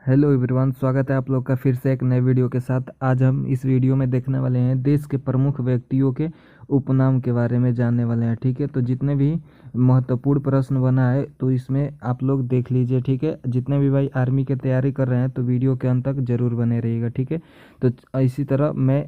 Hello everyone, स्वागत है आप लोग का फिर से एक नए वीडियो के साथ। आज हम इस वीडियो में देखने वाले हैं देश के प्रमुख व्यक्तियों के उपनाम के बारे में जानने वाले हैं। ठीक है, तो जितने भी महत्वपूर्ण प्रश्न बना है तो इसमें आप लोग देख लीजिए। ठीक है, जितने भी भाई आर्मी की तैयारी कर रहे हैं तो वीडियो के अंत तक जरूर बने रहिएगा। ठीक है, तो इसी तरह मैं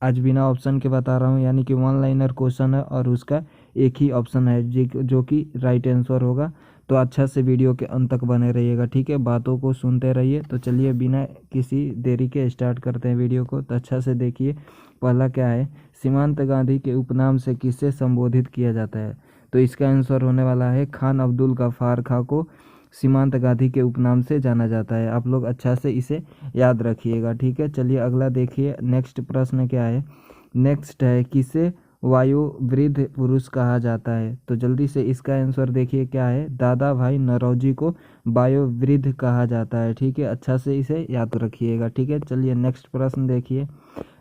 आज बिना ऑप्शन के बता रहा हूँ, यानी कि वन लाइनर क्वेश्चन है और उसका एक ही ऑप्शन है जो कि राइट आंसर होगा। तो अच्छा से वीडियो के अंत तक बने रहिएगा। ठीक है, बातों को सुनते रहिए। तो चलिए बिना किसी देरी के स्टार्ट करते हैं वीडियो को। तो अच्छा से देखिए, पहला क्या है, सीमांत गांधी के उपनाम से किसे संबोधित किया जाता है? तो इसका आंसर होने वाला है खान अब्दुल गफ्फार खां को सीमांत गांधी के उपनाम से जाना जाता है। आप लोग अच्छा से इसे याद रखिएगा। ठीक है, चलिए अगला देखिए। नेक्स्ट प्रश्न क्या है, नेक्स्ट है किसे वायुवृद्ध पुरुष कहा जाता है? तो जल्दी से इसका आंसर देखिए क्या है, दादा भाई नौरोजी को वायुवृद्ध कहा जाता है। ठीक है, अच्छा से इसे याद रखिएगा। ठीक है, चलिए नेक्स्ट प्रश्न देखिए।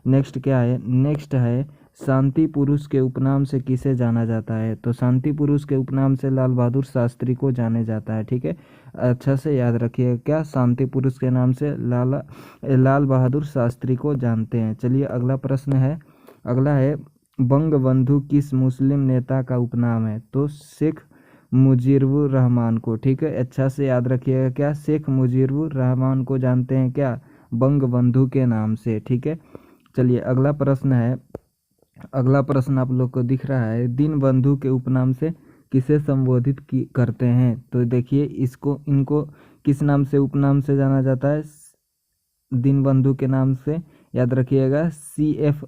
नेक्स्ट क्या है, नेक्स्ट है शांति पुरुष के उपनाम से किसे जाना जाता है? तो शांति पुरुष के उपनाम से लाल बहादुर शास्त्री को जाने जाता है। ठीक है, अच्छा से याद रखिएगा, क्या शांति पुरुष के नाम से लाल बहादुर शास्त्री को जानते हैं। चलिए अगला प्रश्न है, अगला है बंगबंधु किस मुस्लिम नेता का उपनाम है? तो शेख मुजीबुर रहमान को। ठीक है, अच्छा से याद रखिएगा, क्या शेख मुजीबुर रहमान को जानते हैं क्या बंगबंधु के नाम से? ठीक है, चलिए अगला प्रश्न है, अगला प्रश्न आप लोग को दिख रहा है, दीनबंधु के उपनाम से किसे संबोधित करते हैं? तो देखिए इसको, इनको किस नाम से उपनाम से जाना जाता है? दीनबंधु के नाम से याद रखिएगा CF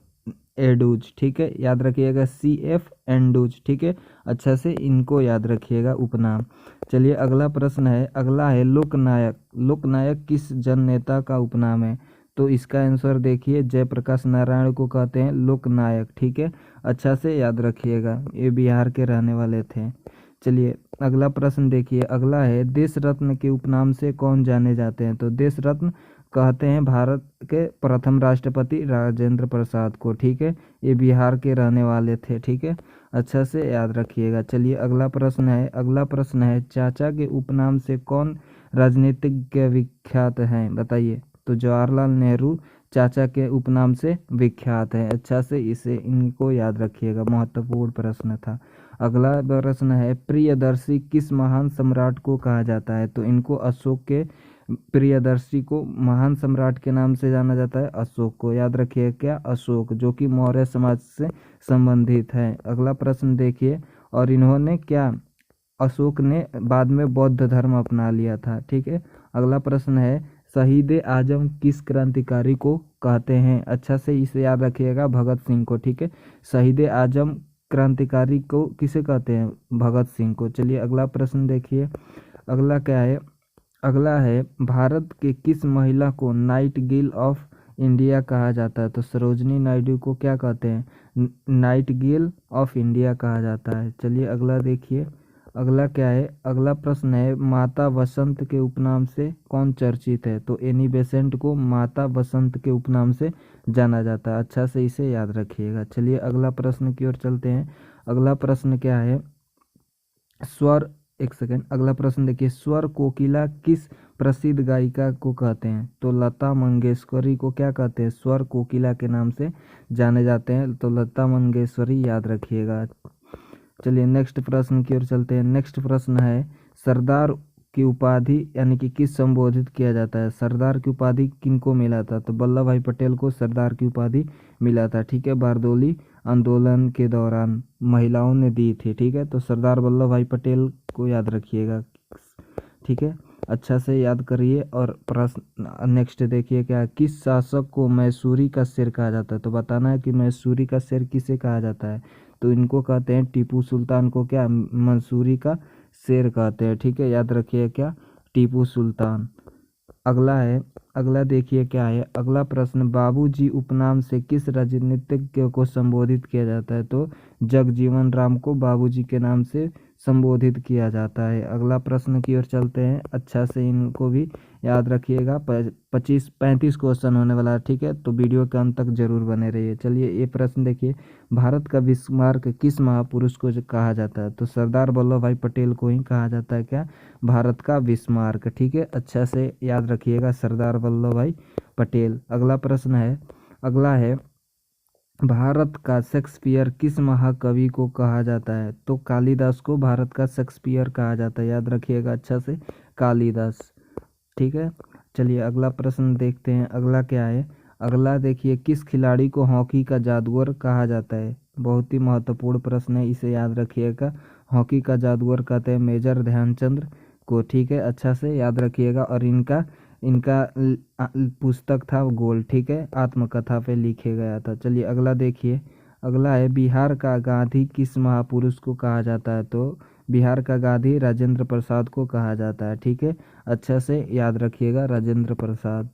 एंड्रूज। ठीक है, याद रखिएगा CF एंड्रूज। ठीक है, अच्छा से इनको याद रखिएगा उपनाम। चलिए अगला प्रश्न है, अगला है लोकनायक। लोकनायक किस जन नेता का उपनाम है? तो इसका आंसर देखिए, जयप्रकाश नारायण को कहते हैं लोकनायक। ठीक है, अच्छा से याद रखिएगा, ये बिहार के रहने वाले थे। चलिए अगला प्रश्न देखिए, अगला है देश रत्न के उपनाम से कौन जाने जाते हैं? तो देश रत्न कहते हैं भारत के प्रथम राष्ट्रपति राजेंद्र प्रसाद को। ठीक है, ये बिहार के रहने वाले थे। ठीक है, अच्छा से याद रखिएगा। चलिए अगला प्रश्न है, अगला प्रश्न है चाचा के उपनाम से कौन राजनीतिज्ञ विख्यात हैं? बताइए। तो जवाहरलाल नेहरू चाचा के उपनाम से विख्यात है। अच्छा से इसे इनको याद रखिएगा, महत्वपूर्ण प्रश्न था। अगला प्रश्न है प्रियदर्शी किस महान सम्राट को कहा जाता है? तो इनको अशोक के प्रियदर्शी को महान सम्राट के नाम से जाना जाता है, अशोक को। याद रखिए क्या, अशोक, जो कि मौर्य समाज से संबंधित है। अगला प्रश्न देखिए, और इन्होंने क्या, अशोक ने बाद में बौद्ध धर्म अपना लिया था। ठीक है, अगला प्रश्न है शहीद आजम किस क्रांतिकारी को कहते हैं? अच्छा से इसे याद रखिएगा, भगत सिंह को। ठीक है, शहीद आजम क्रांतिकारी को किसे कहते हैं? भगत सिंह को। चलिए अगला प्रश्न देखिए, अगला क्या है, अगला है भारत के किस महिला को नाइटिंगेल ऑफ इंडिया कहा जाता है? तो सरोजनी नायडू को क्या कहते हैं? नाइटिंगेल ऑफ इंडिया कहा जाता है। चलिए अगला देखिए, अगला क्या है, अगला प्रश्न है माता बसंत के उपनाम से कौन चर्चित है? तो एनी बेसेंट को माता बसंत के उपनाम से जाना जाता है। अच्छा से इसे याद रखिएगा। चलिए अगला प्रश्न की ओर चलते हैं। अगला प्रश्न क्या है, स्वर, एक सेकेंड, अगला प्रश्न देखिए, स्वर कोकिला किस प्रसिद्ध गायिका को कहते हैं? तो लता मंगेशकरी को क्या कहते हैं? स्वर कोकिला के नाम से जाने जाते हैं, तो लता मंगेशकरी याद रखिएगा। चलिए नेक्स्ट प्रश्न की ओर चलते हैं। नेक्स्ट प्रश्न है सरदार की उपाधि यानी कि किस संबोधित किया जाता है? सरदार की उपाधि किनको मिला था? तो वल्लभ भाई पटेल को सरदार की उपाधि मिला था। ठीक है, बारदोली आंदोलन के दौरान महिलाओं ने दी थी। ठीक है, तो सरदार वल्लभ भाई पटेल को याद रखिएगा। ठीक है, अच्छा से याद करिए। और प्रश्न नेक्स्ट देखिए, क्या किस शासक को मैसूरी का शेर कहा जाता है? तो बताना है कि मैसूरी का शेर किसे कहा जाता है? तो इनको कहते हैं टीपू सुल्तान को क्या मंसूरी का शेर कहते हैं। ठीक है, याद रखिए क्या, टीपू सुल्तान। अगला है, अगला देखिए क्या है, अगला प्रश्न बाबूजी उपनाम से किस राजनीतिज्ञ को संबोधित किया जाता है? तो जगजीवन राम को बाबूजी के नाम से संबोधित किया जाता है। अगला प्रश्न की ओर चलते हैं, अच्छा से इनको भी याद रखिएगा। 25-35 क्वेश्चन होने वाला है, ठीक है, तो वीडियो के अंत तक जरूर बने रहिए। चलिए ये प्रश्न देखिए, भारत का बिस्मार्क किस महापुरुष को कहा जाता है? तो सरदार वल्लभ भाई पटेल को ही कहा जाता है क्या? भारत का बिस्मार्क, ठीक है, अच्छा से याद रखिएगा, सरदार वल्लभ भाई पटेल। अगला प्रश्न है, अगला है, भारत का शेक्सपियर किस महाकवि को कहा जाता है? तो कालिदास को भारत का शेक्सपियर कहा जाता है, याद रखिएगा अच्छा से, कालिदास, ठीक है। चलिए अगला प्रश्न देखते हैं, अगला क्या है? अगला देखिए, किस खिलाड़ी को हॉकी का जादूगर कहा जाता है? बहुत ही महत्वपूर्ण प्रश्न है, इसे याद रखिएगा। हॉकी का जादूगर कहते हैं मेजर ध्यानचंद को, ठीक है, अच्छा से याद रखिएगा। और इनका इनका पुस्तक था गोल, ठीक है, आत्मकथा पे लिखे गया था। चलिए अगला देखिए, अगला है, बिहार का गांधी किस महापुरुष को कहा जाता है? तो बिहार का गांधी राजेंद्र प्रसाद को कहा जाता है, ठीक है, अच्छा से याद रखिएगा, राजेंद्र प्रसाद।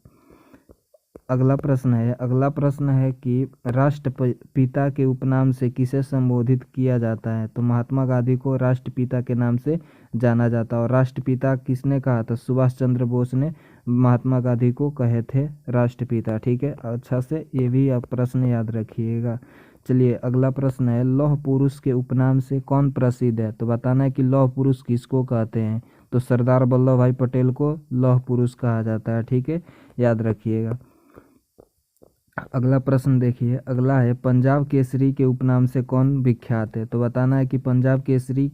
अगला प्रश्न है, अगला प्रश्न है कि राष्ट्रपिता के उपनाम से किसे संबोधित किया जाता है? तो महात्मा गांधी को राष्ट्रपिता के नाम से जाना जाता है। और राष्ट्रपिता किसने कहा था? सुभाष चंद्र बोस ने महात्मा गांधी को कहे थे राष्ट्रपिता, ठीक है, अच्छा से ये भी आप प्रश्न याद रखिएगा। चलिए अगला प्रश्न है, लौह पुरुष के उपनाम से कौन प्रसिद्ध है? तो बताना है कि लौह पुरुष किसको कहते हैं? तो सरदार वल्लभ भाई पटेल को लौह पुरुष कहा जाता है, ठीक है, याद रखिएगा। अगला प्रश्न देखिए, अगला है, पंजाब केसरी के उपनाम से कौन विख्यात है? तो बताना है कि पंजाब केसरी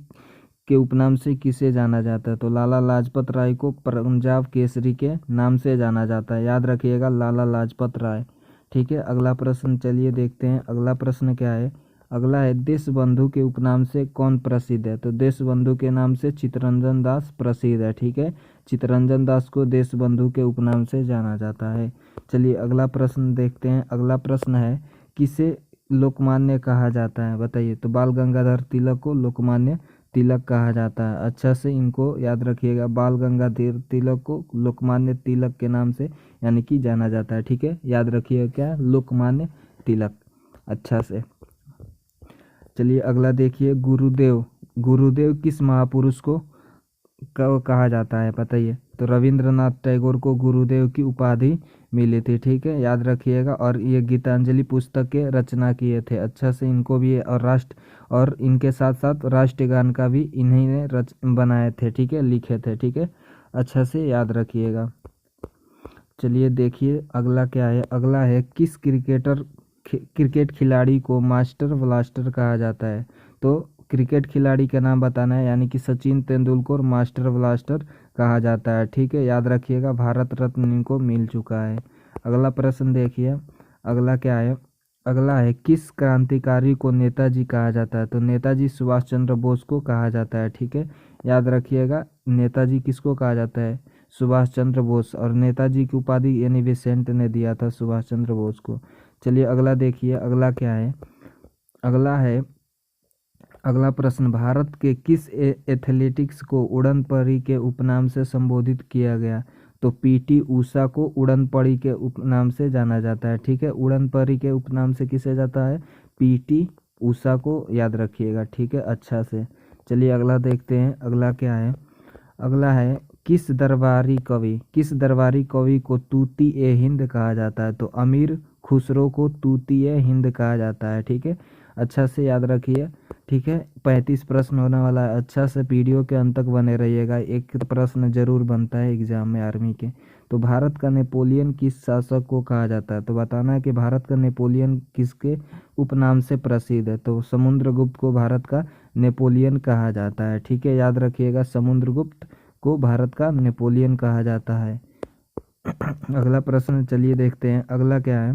के उपनाम से किसे जाना जाता है? तो लाला लाजपत राय को पंजाब केसरी के नाम से जाना जाता है, याद रखिएगा, लाला लाजपत राय, ठीक है। अगला प्रश्न चलिए देखते हैं, अगला प्रश्न क्या है? अगला है, देशबंधु के उपनाम से कौन प्रसिद्ध है? तो देशबंधु के नाम से चित्तरंजन दास प्रसिद्ध है, ठीक है, चित्तरंजन दास को देशबंधु के उपनाम से जाना जाता है। चलिए अगला प्रश्न देखते हैं, अगला प्रश्न है, किसे लोकमान्य कहा जाता है? बताइए। तो बाल गंगाधर तिलक को लोकमान्य तिलक कहा जाता है, अच्छा से इनको याद रखिएगा, बाल गंगाधर तिलक को लोकमान्य तिलक के नाम से यानी कि जाना जाता है, ठीक है, याद रखिएगा क्या? लोकमान्य तिलक, अच्छा से। चलिए अगला देखिए, गुरुदेव, गुरुदेव किस महापुरुष को कहा जाता है? बताइए। तो रविंद्रनाथ टैगोर को गुरुदेव की उपाधि मिली थी, ठीक है, याद रखिएगा। और ये गीतांजलि पुस्तक के रचना किए थे, अच्छा से इनको भी, और इनके साथ साथ राष्ट्रगान का भी इन्हीं ने बनाए थे, ठीक है, लिखे थे, ठीक है, अच्छा से याद रखिएगा। चलिए देखिए अगला क्या है? अगला है, किस क्रिकेट खिलाड़ी को मास्टर ब्लास्टर कहा जाता है? तो क्रिकेट खिलाड़ी का नाम बताना है, यानी कि सचिन तेंदुलकर मास्टर ब्लास्टर कहा जाता है, ठीक है, याद रखिएगा, भारत रत्न इनको मिल चुका है। अगला प्रश्न देखिए, अगला क्या है? अगला है, किस क्रांतिकारी को नेताजी कहा जाता है? तो नेताजी सुभाष चंद्र बोस को कहा जाता है, ठीक है, याद रखिएगा, नेताजी किसको कहा जाता है? सुभाष चंद्र बोस। और नेताजी की उपाधि यानी विसेंट ने दिया था सुभाष चंद्र बोस को। चलिए अगला देखिए, अगला क्या है? अगला है, अगला प्रश्न, भारत के किस एथलेटिक्स को उड़न परी के उपनाम से संबोधित किया गया? तो पीटी ऊषा को उड़न परी के उपनाम से जाना जाता है, ठीक है, उड़न परी के उपनाम से किसे जाता है? पीटी ऊषा को, याद रखिएगा, ठीक है, अच्छा से। चलिए अगला देखते हैं, अगला क्या है? अगला है, किस दरबारी कवि को तूती ए हिंद कहा जाता है? तो अमीर खुसरो को तूती ए हिंद कहा जाता है, ठीक है, अच्छा से याद रखिए, ठीक है। 35 प्रश्न होने वाला है, अच्छा से वीडियो के अंत तक बने रहिएगा, एक प्रश्न जरूर बनता है एग्जाम में आर्मी के। तो भारत का नेपोलियन किस शासक को कहा जाता है? तो बताना है कि भारत का नेपोलियन किसके उपनाम से प्रसिद्ध है? तो समुद्रगुप्त को भारत का नेपोलियन कहा जाता है, ठीक है, याद रखिएगा, समुद्रगुप्त को भारत का नेपोलियन कहा जाता है। अगला प्रश्न चलिए देखते हैं, अगला क्या है?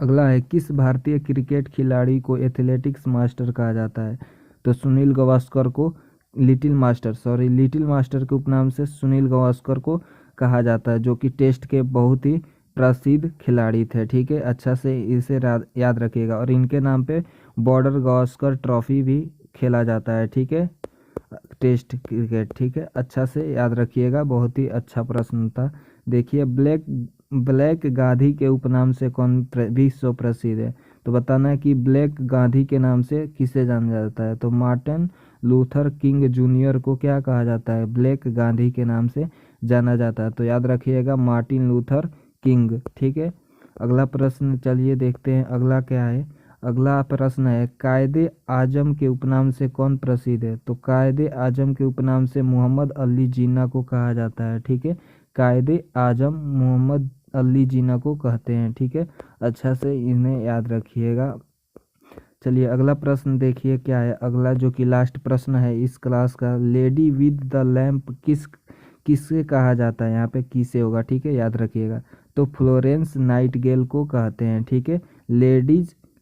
अगला है, किस भारतीय क्रिकेट खिलाड़ी को एथलेटिक्स मास्टर कहा जाता है? तो सुनील गावस्कर को लिटिल मास्टर के उपनाम से सुनील गावस्कर को कहा जाता है, जो कि टेस्ट के बहुत ही प्रसिद्ध खिलाड़ी थे, ठीक है, अच्छा से इसे याद रखिएगा। और इनके नाम पे बॉर्डर गावस्कर ट्रॉफी भी खेला जाता है, ठीक है, टेस्ट क्रिकेट, ठीक है, अच्छा से याद रखिएगा, बहुत ही अच्छा प्रश्न था। देखिए, ब्लैक गांधी के उपनाम से कौन विश्व प्रसिद्ध है? तो बताना है कि ब्लैक गांधी के नाम से किसे जाना जाता है? तो मार्टिन लूथर किंग जूनियर को क्या कहा जाता है, ब्लैक गांधी के नाम से जाना जाता है। तो याद रखिएगा मार्टिन लूथर किंग। ठीक है, अगला प्रश्न चलिए देखते हैं अगला क्या है। अगला प्रश्न है कायदे आजम के उपनाम से कौन प्रसिद्ध है। तो कायदे आजम के उपनाम से मोहम्मद अली जिन्ना को कहा जाता है। ठीक है, कायदे आजम मोहम्मद अली जिन्ना को कहते हैं। ठीक है, अच्छा से इन्हें याद रखिएगा। चलिए अगला प्रश्न देखिए क्या है। अगला जो कि लास्ट प्रश्न है इस क्लास का, लेडी विद द लैंप किससे कहा जाता है, यहाँ पे किसे होगा। ठीक है, याद रखिएगा। तो फ्लोरेंस नाइटिंगेल को कहते हैं। ठीक है,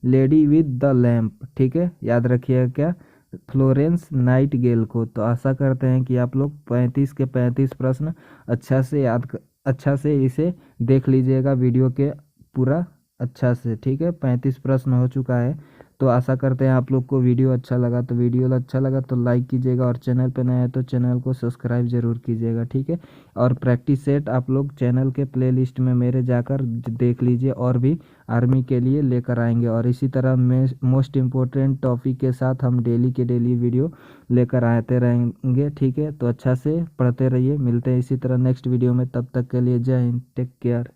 लेडी विद द लैंप। ठीक है, याद रखिएगा क्या, फ्लोरेंस नाइटिंगेल को। तो आशा करते हैं कि आप लोग 35 के 35 प्रश्न अच्छा से इसे देख लीजिएगा वीडियो के पूरा अच्छा से। ठीक है, 35 प्रश्न हो चुका है। तो आशा करते हैं आप लोग को वीडियो अच्छा लगा। तो वीडियो अच्छा लगा तो लाइक कीजिएगा और चैनल पे नया है तो चैनल को सब्सक्राइब जरूर कीजिएगा। ठीक है, और प्रैक्टिस सेट आप लोग चैनल के प्लेलिस्ट में मेरे जाकर देख लीजिए, और भी आर्मी के लिए लेकर आएंगे। और इसी तरह मोस्ट इम्पोर्टेंट टॉपिक के साथ हम डेली के डेली वीडियो लेकर आते रहेंगे। ठीक है, तो अच्छा से पढ़ते रहिए। मिलते हैं इसी तरह नेक्स्ट वीडियो में, तब तक के लिए जय हिंद, टेक केयर।